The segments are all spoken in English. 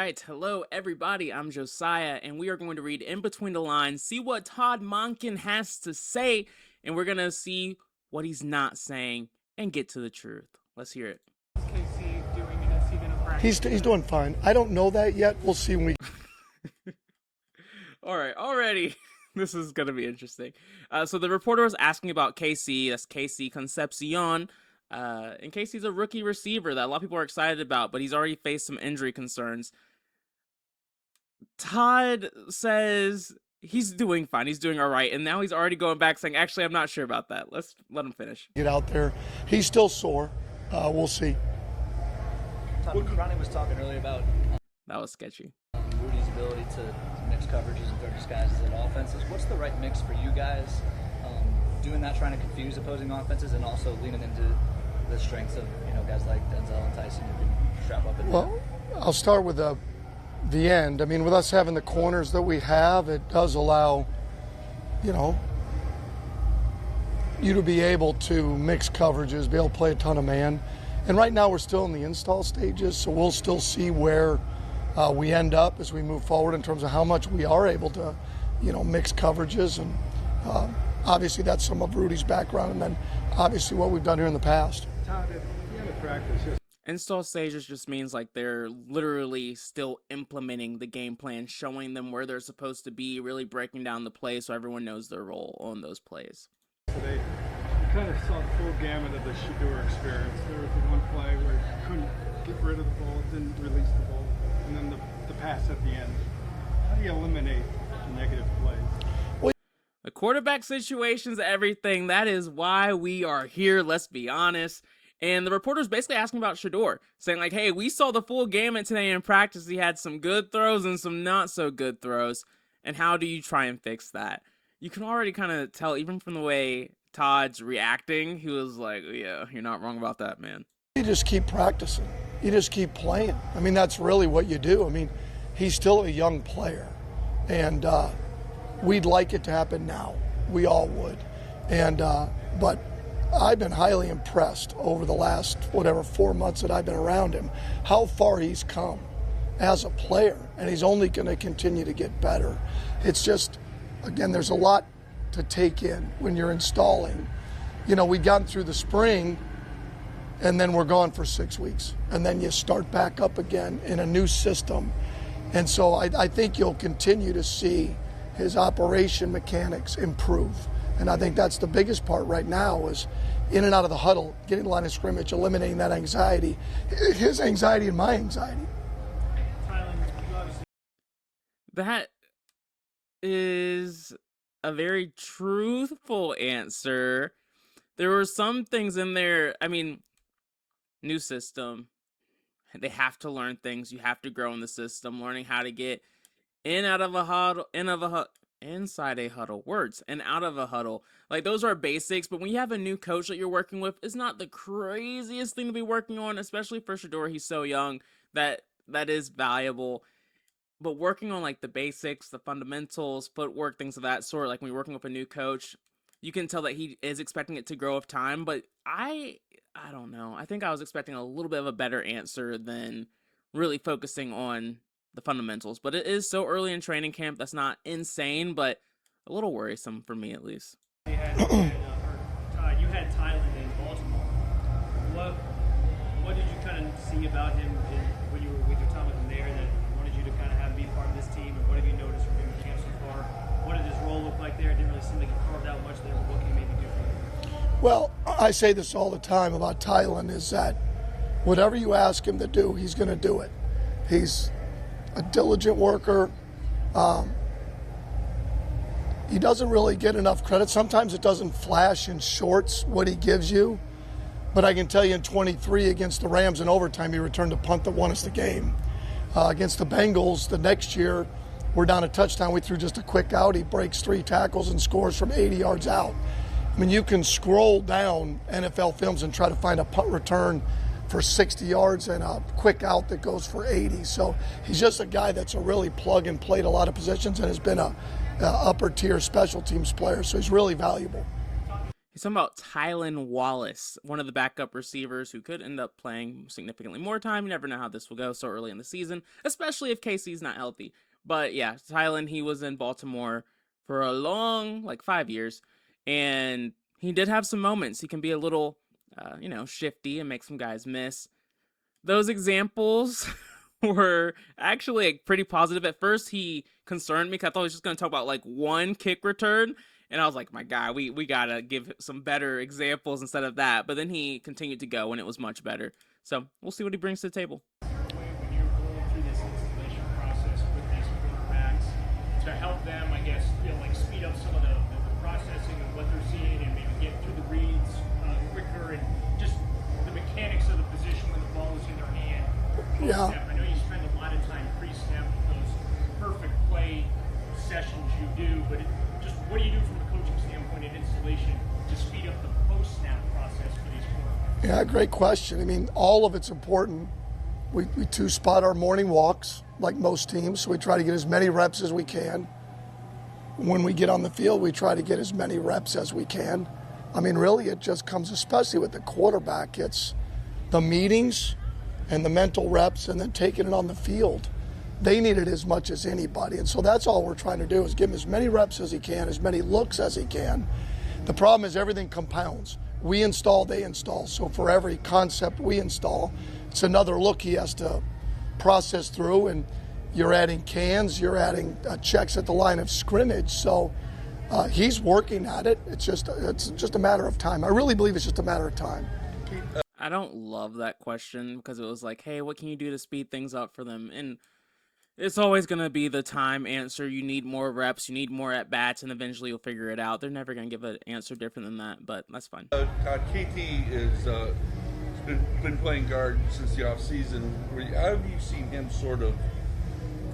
right, hello everybody, I'm Josiah, and we are going to read in between the lines, see what Todd Monken has to say, and we're going to see what he's not saying, and get to the truth. Let's hear it. What's KC doing, and is he going to practice? He's doing fine. I don't know that yet. We'll see when we... All right, already, this is going to be interesting. So the reporter was asking about KC, that's KC Concepcion, and Casey's a rookie receiver that a lot of people are excited about, but he's already faced some injury concerns. Todd says he's doing fine, he's doing all right, and now he's already going back saying, actually, I'm not sure about that. Let's let him finish. Get out there. He's still sore. We'll see. Ronnie was talking earlier about That was sketchy. Rudy's ability to mix coverages and throw disguises at offenses. What's the right mix for you guys? Doing that, trying to confuse opposing offenses, and also leaning into the strengths of guys like Denzel and Tyson who can strap up. Well, I'll start with the end. I mean, with us having the corners that we have, it does allow, you to be able to mix coverages, be able to play a ton of man. And right now we're still in the install stages, so we'll still see where we end up as we move forward in terms of how much we are able to, mix coverages. And obviously that's some of Rudy's background, and then obviously what we've done here in the past. Todd, at the end of practice, Install stages just means like they're literally still implementing the game plan, showing them where they're supposed to be, really breaking down the play so everyone knows their role on those plays. today, you kind of saw the full gamut of the Shedeur experience. There was the one play where he couldn't get rid of the ball, didn't release the ball, and then the pass at the end. How do you eliminate the negative plays? The quarterback situation's everything. That is why we are here, let's be honest. And the reporter's basically asking about Shedeur, saying like, hey, we saw the full gamut today in practice. He had some good throws and some not so good throws. And how do you try and fix that? You can already kind of tell, even from the way Todd's reacting, he was like, yeah, you're not wrong about that, man. You just keep practicing. You just keep playing. I mean, that's really what you do. I mean, he's still a young player, and we'd like it to happen now. We all would. And but I've been highly impressed over the last 4 months that I've been around him, how far he's come as a player, and he's only going to continue to get better. It's just, again, there's a lot to take in when you're installing. We've gotten through the spring, and then we're gone for 6 weeks, and then you start back up again in a new system. And so I think you'll continue to see his operation mechanics improve. And I think that's the biggest part right now is in and out of the huddle, getting the line of scrimmage, eliminating that anxiety, his anxiety and my anxiety. That is a very truthful answer. There were some things in there, I mean, new system. They have to learn things. You have to grow in the system, learning how to get in, out of a huddle, inside a huddle, words, and out of a huddle. Like, those are basics, but when you have a new coach that you're working with, it's not the craziest thing to be working on, especially for Shedeur. He's so young that is valuable. But working on, like, the basics, the fundamentals, footwork, things of that sort, like when you're working with a new coach, you can tell that he is expecting it to grow with time, but I don't know. I think I was expecting a little bit of a better answer than really focusing on the fundamentals. But it is so early in training camp. That's not insane, but a little worrisome for me at least. You had Tylen in Baltimore. What did you kind of see about him when you were with your time with him there that wanted you to kind of have him be part of this team? And what have you noticed from him in camp so far? What did his role look like there? It didn't really seem like he carved out much there. But what can he maybe do for you? Well, I say this all the time about Tylen is that whatever you ask him to do, he's going to do it. He's a diligent worker. He doesn't really get enough credit. Sometimes it doesn't flash in shorts what he gives you. But I can tell you in 23 against the Rams in overtime, he returned a punt that won us the game. Against the Bengals the next year, we're down a touchdown. We threw just a quick out. He breaks 3 tackles and scores from 80 yards out. I mean, you can scroll down NFL films and try to find a punt return for 60 yards and a quick out that goes for 80. So he's just a guy that's a really plug and played a lot of positions and has been a upper tier special teams player. So he's really valuable. He's talking about Tylan Wallace, one of the backup receivers who could end up playing significantly more time. You never know how this will go so early in the season, especially if KC's not healthy. But yeah, Tylan, he was in Baltimore for a long, like 5 years, and he did have some moments. He can be a little, shifty and make some guys miss. Those examples were actually like, pretty positive. At first, he concerned me because I thought he was just going to talk about like one kick return. And I was like, my God, we got to give some better examples instead of that. But then he continued to go, and it was much better. So we'll see what he brings to the table. When you're going through this installation process with these quarterbacks to help them, I guess, speed up some of the processing of what they're seeing and maybe get through the reads quicker and just the mechanics of the position when the ball is in their hand. Yeah. I know you spend a lot of time pre-snap with those perfect play sessions you do, but just what do you do from a coaching standpoint in installation to speed up the post-snap process for these quarterbacks? Yeah, great question. I mean, all of it's important. We two-spot our morning walks, like most teams, so we try to get as many reps as we can. When we get on the field, we try to get as many reps as we can. I mean, really, it just comes, especially with the quarterback, it's the meetings and the mental reps and then taking it on the field. They need it as much as anybody. And so that's all we're trying to do is give him as many reps as he can, as many looks as he can. The problem is everything compounds. We install, they install. So for every concept we install, it's another look he has to process through. And you're adding cans, you're adding checks at the line of scrimmage. So he's working at it. It's just a matter of time. I really believe it's just a matter of time. I don't love that question because it was like, hey, what can you do to speed things up for them? And it's always going to be the time answer. You need more reps, you need more at-bats, and eventually you'll figure it out. They're never going to give an answer different than that, but that's fine. Todd, KT is been playing guard since the offseason. How have you seen him sort of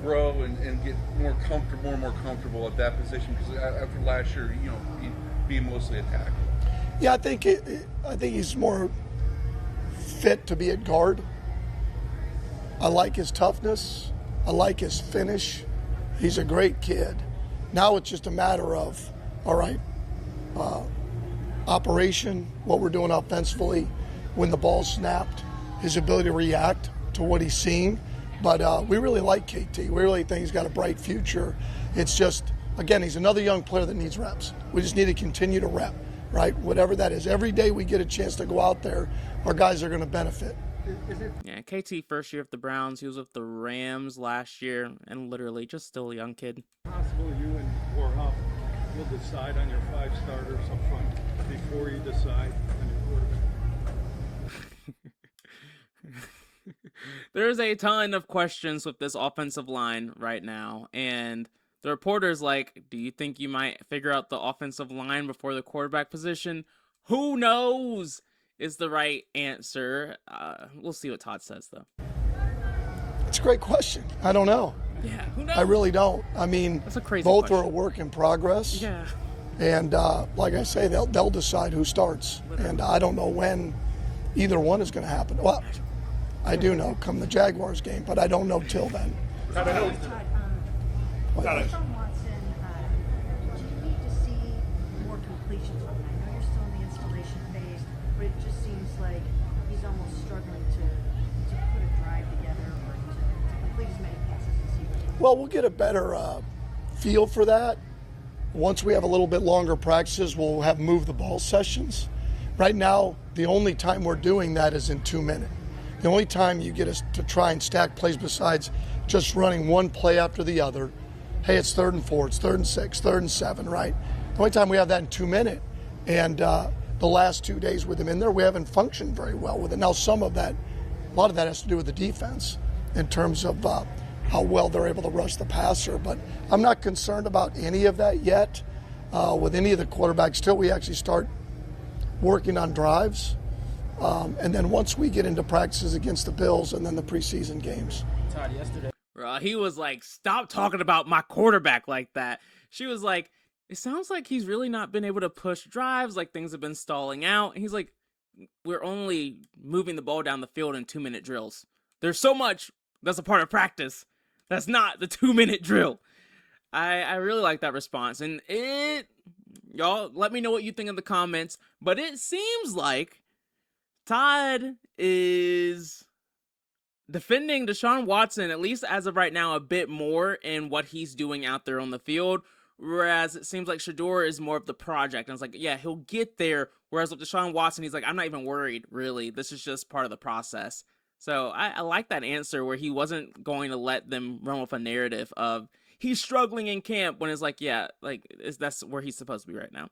grow and get more and more comfortable at that position? Because after last year, being mostly a tackle. Yeah, I think he's more fit to be at guard. I like his toughness. I like his finish. He's a great kid. Now it's just a matter of, all right, operation, what we're doing offensively, when the ball's snapped, his ability to react to what he's seeing. But we really like KT. We really think he's got a bright future. It's just, again, he's another young player that needs reps. We just need to continue to rep, right? Whatever that is. Every day we get a chance to go out there, our guys are going to benefit. Yeah, KT first year with the Browns. He was with the Rams last year, and literally just still a young kid. Possible you and Warhop will decide on your 5 starters up front before you decide on your quarterback. There's a ton of questions with this offensive line right now, and the reporter's like, do you think you might figure out the offensive line before the quarterback position? Who knows is the right answer. We'll see what Todd says, though. It's a great question. I don't know. Yeah, who knows? I really don't. I mean, That's a crazy both question. are a work in progress. Yeah. And like I say, they'll decide who starts. And I don't know when either one is going to happen. Well, I do know come the Jaguars game, but I don't know till then. Todd, Deshaun Watson, do you need to see more completions from him? I know you're still in the installation phase, but it just seems like he's almost struggling to put a drive together or to complete as many passes as he would. Well, we'll get a better feel for that. Once we have a little bit longer practices, we'll have move the ball sessions. Right now, the only time we're doing that is in 2 minutes. The only time you get us to try and stack plays besides just running one play after the other, hey, it's 3rd and 4, it's 3rd and 6, 3rd and 7, right? The only time we have that in 2 minutes. And the last 2 days with him in there, we haven't functioned very well with it. Now, a lot of that has to do with the defense in terms of how well they're able to rush the passer. But I'm not concerned about any of that yet with any of the quarterbacks till we actually start working on drives. And then once we get into practices against the Bills and then the preseason games. Todd, yesterday, he was like, stop talking about my quarterback like that. She was like, it sounds like he's really not been able to push drives, like things have been stalling out. And he's like, we're only moving the ball down the field in 2-minute drills. There's so much that's a part of practice. That's not the 2-minute drill. I really like that response. And it Y'all let me know what you think in the comments. But it seems like Todd is defending Deshaun Watson, at least as of right now, a bit more in what he's doing out there on the field. Whereas it seems like Shedeur is more of the project. And it's like, yeah, he'll get there. Whereas with Deshaun Watson, he's like, I'm not even worried, really. This is just part of the process. So I like that answer where he wasn't going to let them run with a narrative of he's struggling in camp when it's like, yeah, like that's where he's supposed to be right now.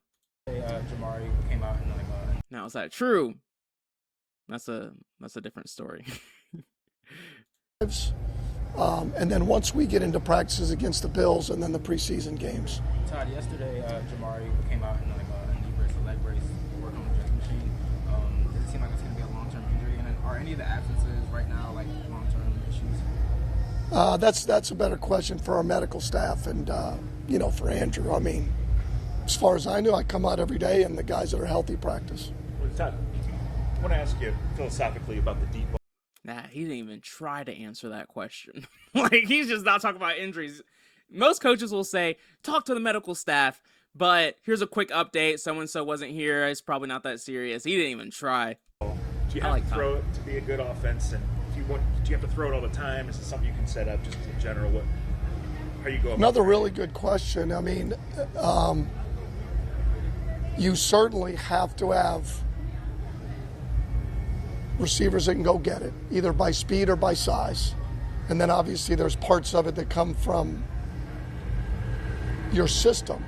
Jamari came out and Now, is that true? That's a different story. And then once we get into practices against the Bills and then the preseason games. Todd, yesterday Jamari came out in a knee brace, a leg brace, to work on the dressing machine. Does it seem like it's going to be a long-term injury? And then are any of the absences right now like long-term issues? That's a better question for our medical staff and for Andrew. I mean, as far as I know, I come out every day and the guys that are healthy practice. Well, Todd, I want to ask you philosophically about the deep ball. Nah, he didn't even try to answer that question. Like, he's just not talking about injuries. Most coaches will say, talk to the medical staff, but here's a quick update. So-and-so wasn't here. It's probably not that serious. He didn't even try. Do you have to throw it to be a good offense? And do you have to throw it all the time? Is it something you can set up just in general? How you go about Another really good question. I mean, you certainly have to have receivers that can go get it, either by speed or by size. And then obviously there's parts of it that come from your system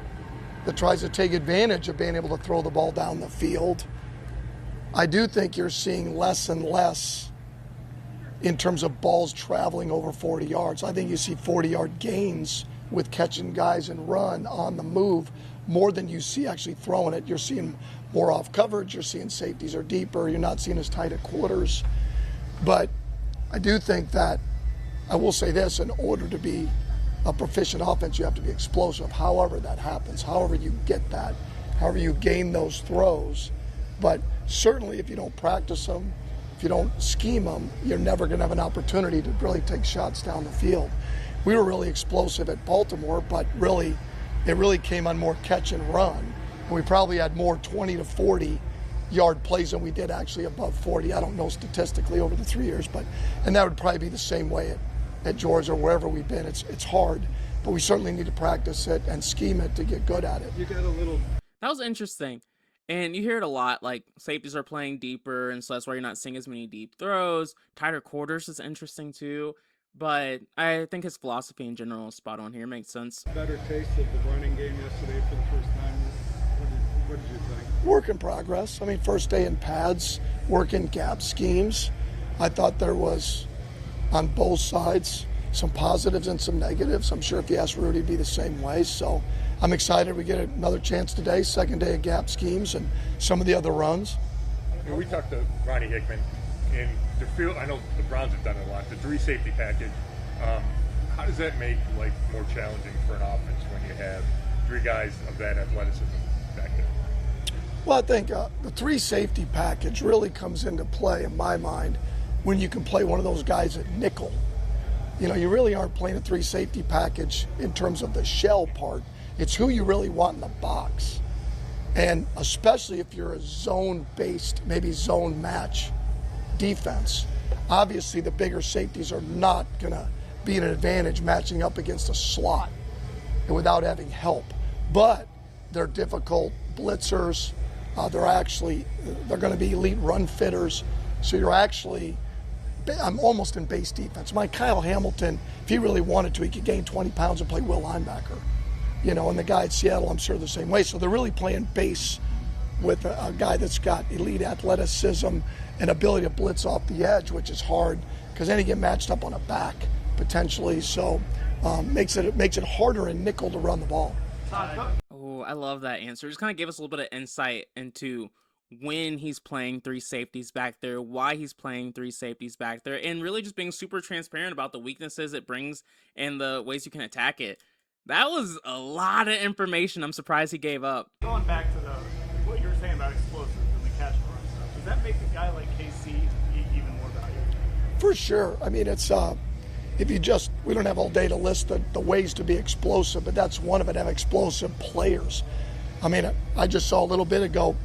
that tries to take advantage of being able to throw the ball down the field. I do think you're seeing less and less in terms of balls traveling over 40 yards. I think you see 40-yard gains with catching guys and run on the move more than you see actually throwing it. You're seeing more off coverage. You're seeing safeties are deeper. You're not seeing as tight at quarters. But I do think that, I will say this, in order to be a proficient offense, you have to be explosive, however that happens, however you get that, however you gain those throws. But certainly if you don't practice them, if you don't scheme them, you're never going to have an opportunity to really take shots down the field. We were really explosive at Baltimore, but really, it really came on more catch and run. And we probably had more 20 to 40 yard plays than we did actually above 40. I don't know statistically over the 3 years, and that would probably be the same way at Georgia or wherever we've been. It's hard, but we certainly need to practice it and scheme it to get good at it. You got a little. That was interesting. And you hear it a lot, like safeties are playing deeper, and so that's why you're not seeing as many deep throws. Tighter quarters is interesting too. But I think his philosophy in general is spot on here. Makes sense. Better taste of the running game yesterday for the first time. What did you think? Work in progress. I mean, first day in pads, work in gap schemes. I thought there was, on both sides, some positives and some negatives. I'm sure if you ask Rudy, it'd be the same way. So I'm excited we get another chance today, second day of gap schemes and some of the other runs. We talked to Ronnie Hickman, and the field, I know the Browns have done it a lot, the three safety package. How does that make life more challenging for an offense when you have three guys of that athleticism back there? Well, I think the three safety package really comes into play in my mind when you can play one of those guys at nickel. You know, you really aren't playing a three safety package in terms of the shell part. It's who you really want in the box. And especially if you're a zone-based, maybe zone match defense, obviously the bigger safeties are not going to be an advantage matching up against a slot and without having help. But they're difficult blitzers. They're going to be elite run fitters. So I'm almost in base defense. My Kyle Hamilton, if he really wanted to, he could gain 20 pounds and play will linebacker. You know, and the guy at Seattle, I'm sure the same way. So they're really playing base with a guy that's got elite athleticism and ability to blitz off the edge, which is hard because then you get matched up on a back potentially. So makes it harder in nickel to run the ball. Oh, I love that answer. Just kind of give us a little bit of insight into when he's playing three safeties back there, why he's playing three safeties back there, and really just being super transparent about the weaknesses it brings and the ways you can attack it. That was a lot of information. I'm surprised he gave up. Going back to what you were saying about explosives and the catch and run stuff, does that make a guy like KC even more valuable? For sure. I mean, it's we don't have all day to list the ways to be explosive, but that's one of it, have explosive players. I mean, I just saw a little bit ago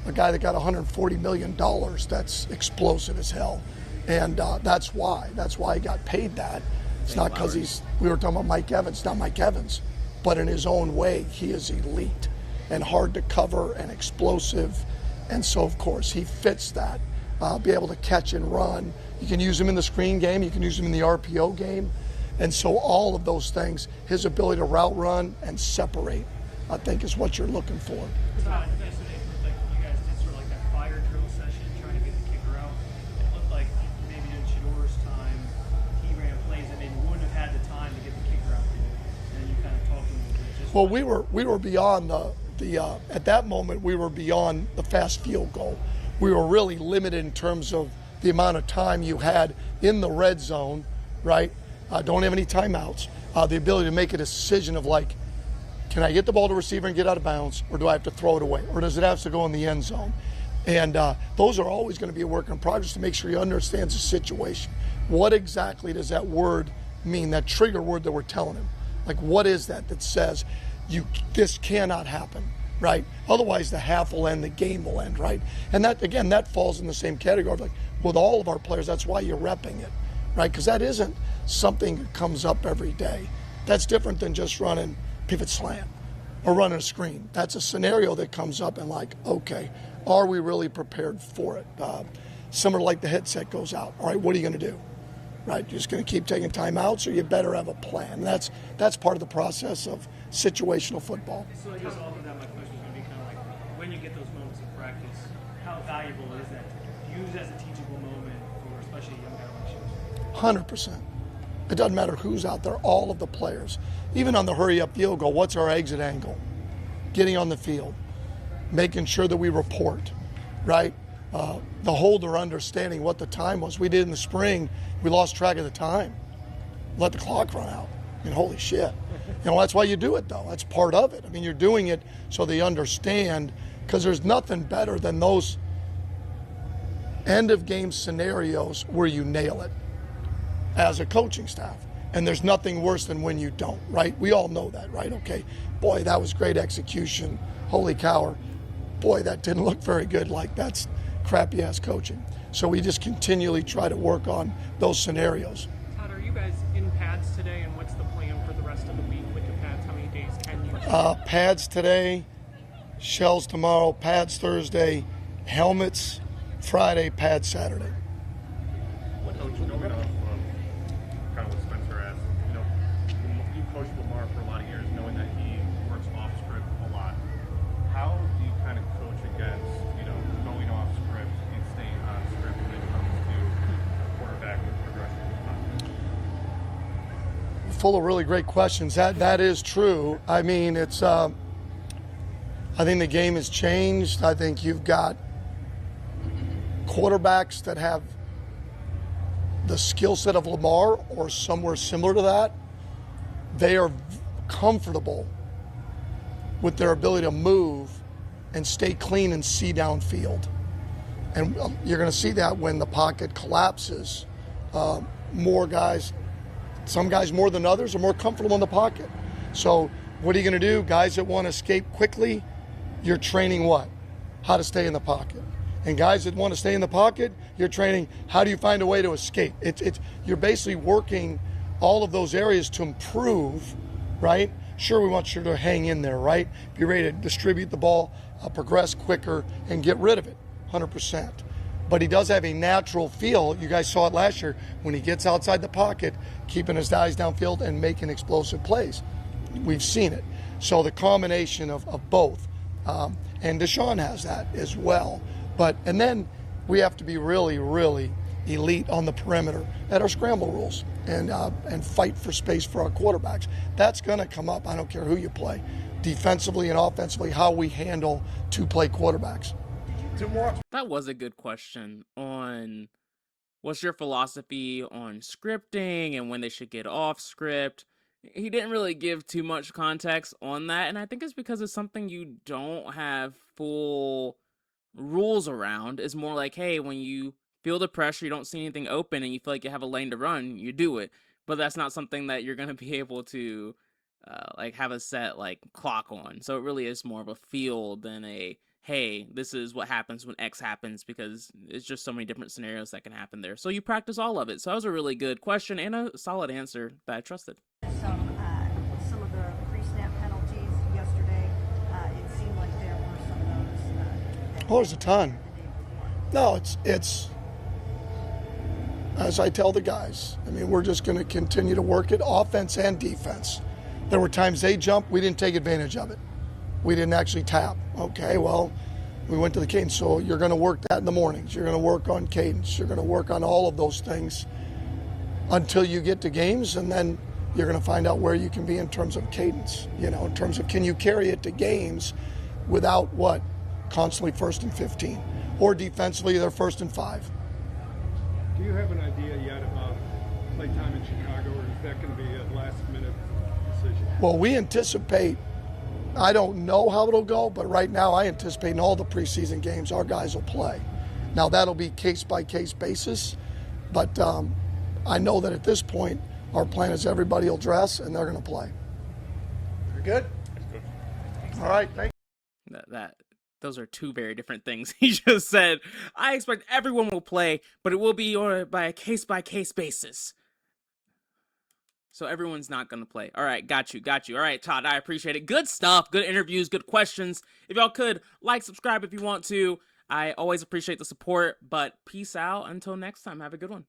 a guy that got $140 million. That's explosive as hell. And that's why. That's why he got paid that. It's not because we were talking about Mike Evans, not Mike Evans. But in his own way, he is elite and hard to cover and explosive. And so, of course, he fits that. Be able to catch and run. You can use him in the screen game. You can use him in the RPO game. And so all of those things, his ability to route run and separate, I think is what you're looking for. Todd, yesterday it looked like you guys did sort of like that fire drill session trying to get the kicker out. It looked like maybe in Shedeur's time, he ran plays that maybe wouldn't have had the time to get the kicker out there. And then you kind of talked to him. Just well, we were beyond at that moment, we were beyond the fast field goal. We were really limited in terms of the amount of time you had in the red zone, right? Don't have any timeouts. The ability to make a decision of like, can I get the ball to receiver and get out of bounds, or do I have to throw it away, or does it have to go in the end zone? And those are always going to be a work in progress to make sure he understands the situation. What exactly does that word mean, that trigger word that we're telling him? Like, what is that says this cannot happen, right? Otherwise, the half will end, the game will end, right? And that, again, that falls in the same category. Like, with all of our players, that's why you're repping it, right? Because that isn't something that comes up every day. That's different than just running pivot slant or running a screen. That's a scenario that comes up and like, okay, are we really prepared for it? Similar like the headset goes out. All right, what are you going to do? Right, you're just going to keep taking timeouts, or you better have a plan. That's part of the process of situational football. So I guess off of that, my question is going to be kind of like, when you get those moments of practice, how valuable is that to use as a teachable moment for especially a young guy like you? 100%. It doesn't matter who's out there, all of the players. Even on the hurry-up field goal, what's our exit angle? Getting on the field, making sure that we report, right? The holder understanding what the time was. We did in the spring, we lost track of the time. Let the clock run out. I mean, holy shit. You know, that's why you do it, though. That's part of it. I mean, you're doing it so they understand, because there's nothing better than those end-of-game scenarios where you nail it as a coaching staff. And there's nothing worse than when you don't, right? We all know that, right? Okay, boy, that was great execution. Holy cow, or, boy, that didn't look very good. Like, that's crappy-ass coaching. So we just continually try to work on those scenarios. Todd, are you guys in pads today, and what's the plan for the rest of the week with the pads? How many days can you? Pads today, shells tomorrow, pads Thursday, helmets Friday, pads Saturday. Coach, going off kind of what Spencer asked, you coached Lamar for a lot of years, knowing that he works off script a lot. How do you kind of coach against, going off script and staying on script when it comes to quarterback progression? Full of really great questions. That is true. I mean, it's. I think the game has changed. I think you've got quarterbacks that have the skill set of Lamar or somewhere similar to that. They are comfortable with their ability to move and stay clean and see downfield. And you're going to see that when the pocket collapses. More guys, some guys more than others, are more comfortable in the pocket. So what are you going to do? Guys that want to escape quickly, you're training what? How to stay in the pocket. And guys that want to stay in the pocket, you're training how do you find a way to escape. You're basically working all of those areas to improve, right? Sure, we want you to hang in there, right? Be ready to distribute the ball, progress quicker, and get rid of it, 100%. But he does have a natural feel. You guys saw it last year when he gets outside the pocket, keeping his eyes downfield and making explosive plays. We've seen it. So the combination of both. And Deshaun has that as well. And then we have to be really, really elite on the perimeter at our scramble rules and fight for space for our quarterbacks. That's going to come up. I don't care who you play, defensively and offensively, how we handle two-play quarterbacks. That was a good question on what's your philosophy on scripting and when they should get off script. He didn't really give too much context on that, and I think it's because it's something you don't have full rules around. Is more like, hey, when you feel the pressure, you don't see anything open, and you feel like you have a lane to run, you do it. But that's not something that you're going to be able to like have a set like clock on. So it really is more of a feel than a, hey, this is what happens when X happens, because it's just so many different scenarios that can happen there. So you practice all of it. So that was a really good question and a solid answer that I trusted. Some of the pre-snap penalties yesterday, it seemed like there were some of those. Oh, there's a ton. No, it's as I tell the guys, I mean, we're just going to continue to work it, offense and defense. There were times they jumped, we didn't take advantage of it. We didn't actually tap. Okay, well, we went to the cadence. So you're going to work that in the mornings. You're going to work on cadence. You're going to work on all of those things until you get to games, and then you're going to find out where you can be in terms of cadence, you know, in terms of can you carry it to games without what? Constantly 1st and 15. Or defensively, they're 1st and 5. Do you have an idea yet about playtime in Chicago, or is that going to be a last-minute decision? Well, we anticipate, I don't know how it'll go, but right now I anticipate in all the preseason games our guys will play. Now that'll be case-by-case basis, but I know that at this point our plan is everybody will dress and they're going to play. Very good. All right, thank you. Those are two very different things he just said. I expect everyone will play, but it will be by a case-by-case basis. So everyone's not going to play. All right, got you. All right, Todd, I appreciate it. Good stuff, good interviews, good questions. If y'all could, like, subscribe if you want to. I always appreciate the support, but peace out until next time. Have a good one.